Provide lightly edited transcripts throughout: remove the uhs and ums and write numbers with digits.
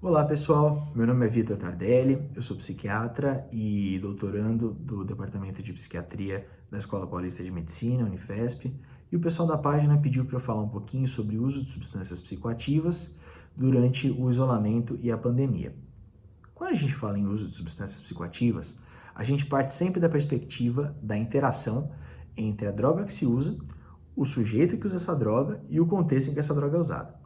Olá pessoal, meu nome é Vitor Tardelli, eu sou psiquiatra e doutorando do Departamento de Psiquiatria da Escola Paulista de Medicina, Unifesp, e o pessoal da página pediu para eu falar um pouquinho sobre o uso de substâncias psicoativas durante o isolamento e a pandemia. Quando a gente fala em uso de substâncias psicoativas, a gente parte sempre da perspectiva da interação entre a droga que se usa, o sujeito que usa essa droga e o contexto em que essa droga é usada.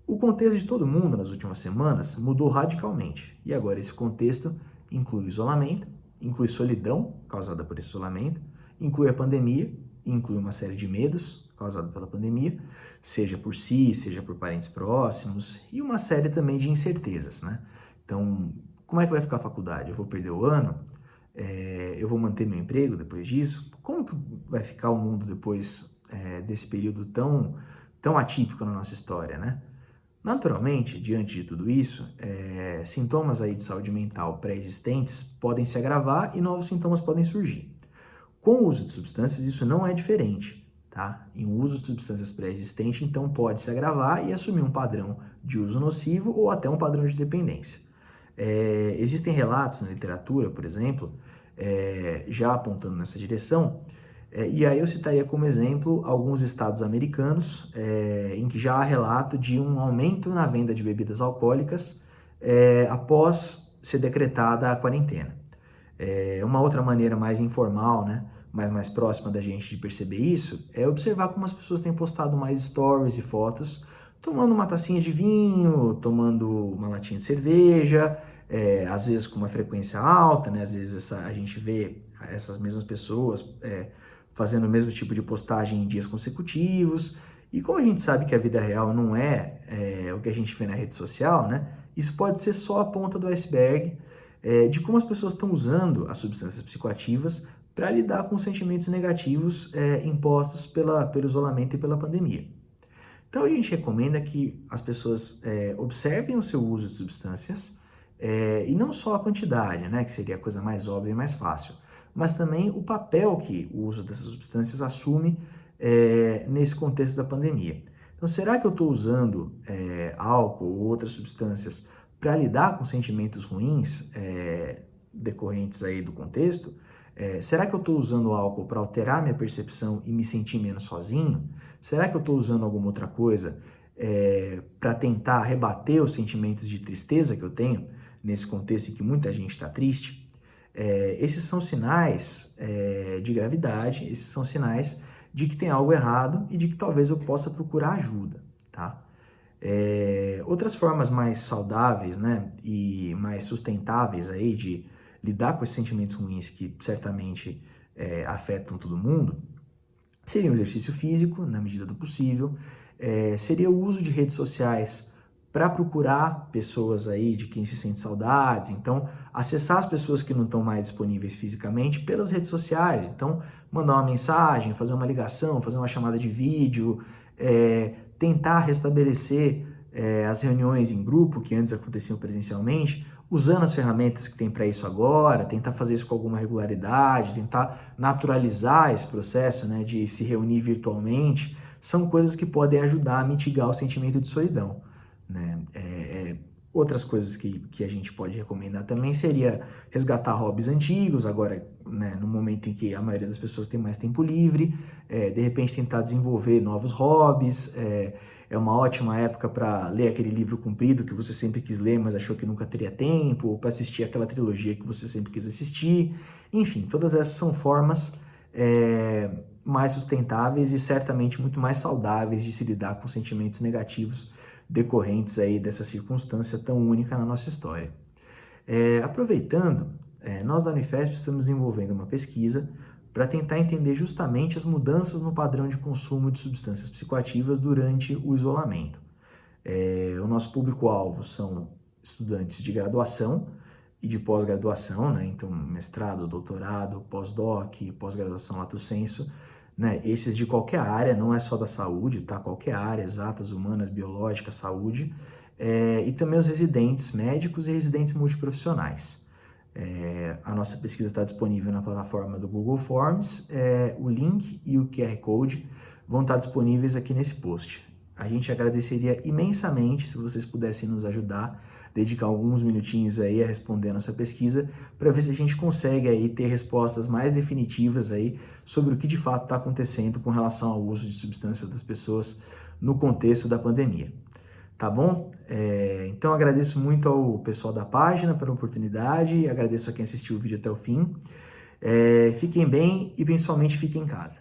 O contexto de todo mundo nas últimas semanas mudou radicalmente, e agora esse contexto inclui isolamento, inclui solidão causada por esse isolamento, inclui a pandemia, inclui uma série de medos causados pela pandemia, seja por si, seja por parentes próximos, e uma série também de incertezas, né? Então, como é que vai ficar a faculdade? Eu vou perder o ano? Eu vou manter meu emprego depois disso? Como que vai ficar o mundo depois desse período tão atípico na nossa história, né? Naturalmente, diante de tudo isso, sintomas aí de saúde mental pré-existentes podem se agravar e novos sintomas podem surgir. Com o uso de substâncias, isso não é diferente, tá? Em uso de substâncias pré-existentes, então pode se agravar e assumir um padrão de uso nocivo ou até um padrão de dependência. Existem relatos na literatura, por exemplo, já apontando nessa direção, e aí eu citaria como exemplo alguns estados americanos em que já há relato de um aumento na venda de bebidas alcoólicas após ser decretada a quarentena. Uma outra maneira mais informal, né, mas mais próxima da gente de perceber isso, é observar como as pessoas têm postado mais stories e fotos, tomando uma tacinha de vinho, tomando uma latinha de cerveja, às vezes com uma frequência alta, né, às vezes a gente vê essas mesmas pessoas fazendo o mesmo tipo de postagem em dias consecutivos. E como a gente sabe que a vida real não é o que a gente vê na rede social, né, isso pode ser só a ponta do iceberg de como as pessoas estão usando as substâncias psicoativas para lidar com os sentimentos negativos impostos pelo isolamento e pela pandemia. Então a gente recomenda que as pessoas observem o seu uso de substâncias e não só a quantidade, né, que seria a coisa mais óbvia e mais fácil, mas também o papel que o uso dessas substâncias assume nesse contexto da pandemia. Então, será que eu estou usando álcool ou outras substâncias para lidar com sentimentos ruins decorrentes aí do contexto? Será que eu estou usando álcool para alterar minha percepção e me sentir menos sozinho? Será que eu estou usando alguma outra coisa para tentar rebater os sentimentos de tristeza que eu tenho nesse contexto em que muita gente está triste? Esses são sinais de gravidade, esses são sinais de que tem algo errado e de que talvez eu possa procurar ajuda, tá? Outras formas mais saudáveis, né, e mais sustentáveis aí de lidar com esses sentimentos ruins que certamente afetam todo mundo, seria o exercício físico, na medida do possível, seria o uso de redes sociais para procurar pessoas aí de quem se sente saudades, então acessar as pessoas que não estão mais disponíveis fisicamente pelas redes sociais, então mandar uma mensagem, fazer uma ligação, fazer uma chamada de vídeo, tentar restabelecer as reuniões em grupo que antes aconteciam presencialmente, usando as ferramentas que tem para isso agora, tentar fazer isso com alguma regularidade, tentar naturalizar esse processo, né, de se reunir virtualmente, são coisas que podem ajudar a mitigar o sentimento de solidão, né? Outras coisas que a gente pode recomendar também seria resgatar hobbies antigos, agora, né, no momento em que a maioria das pessoas tem mais tempo livre, de repente tentar desenvolver novos hobbies, é uma ótima época para ler aquele livro comprido que você sempre quis ler, mas achou que nunca teria tempo, ou para assistir aquela trilogia que você sempre quis assistir. Enfim, todas essas são formas mais sustentáveis e certamente muito mais saudáveis de se lidar com sentimentos negativos decorrentes aí dessa circunstância tão única na nossa história. Aproveitando, nós da Unifesp estamos desenvolvendo uma pesquisa para tentar entender justamente as mudanças no padrão de consumo de substâncias psicoativas durante o isolamento. O nosso público-alvo são estudantes de graduação e de pós-graduação, né? Então mestrado, doutorado, pós-doc, pós-graduação lato sensu, né? Esses de qualquer área, não é só da saúde, tá? Qualquer área, exatas, humanas, biológicas, saúde, e também os residentes médicos e residentes multiprofissionais. A nossa pesquisa está disponível na plataforma do Google Forms, o link e o QR Code vão estar disponíveis aqui nesse post. A gente agradeceria imensamente se vocês pudessem nos ajudar dedicar alguns minutinhos aí a responder a nossa pesquisa para ver se a gente consegue aí ter respostas mais definitivas aí sobre o que de fato está acontecendo com relação ao uso de substâncias das pessoas no contexto da pandemia. Tá bom? Então agradeço muito ao pessoal da página pela oportunidade, agradeço a quem assistiu o vídeo até o fim. Fiquem bem e principalmente fiquem em casa.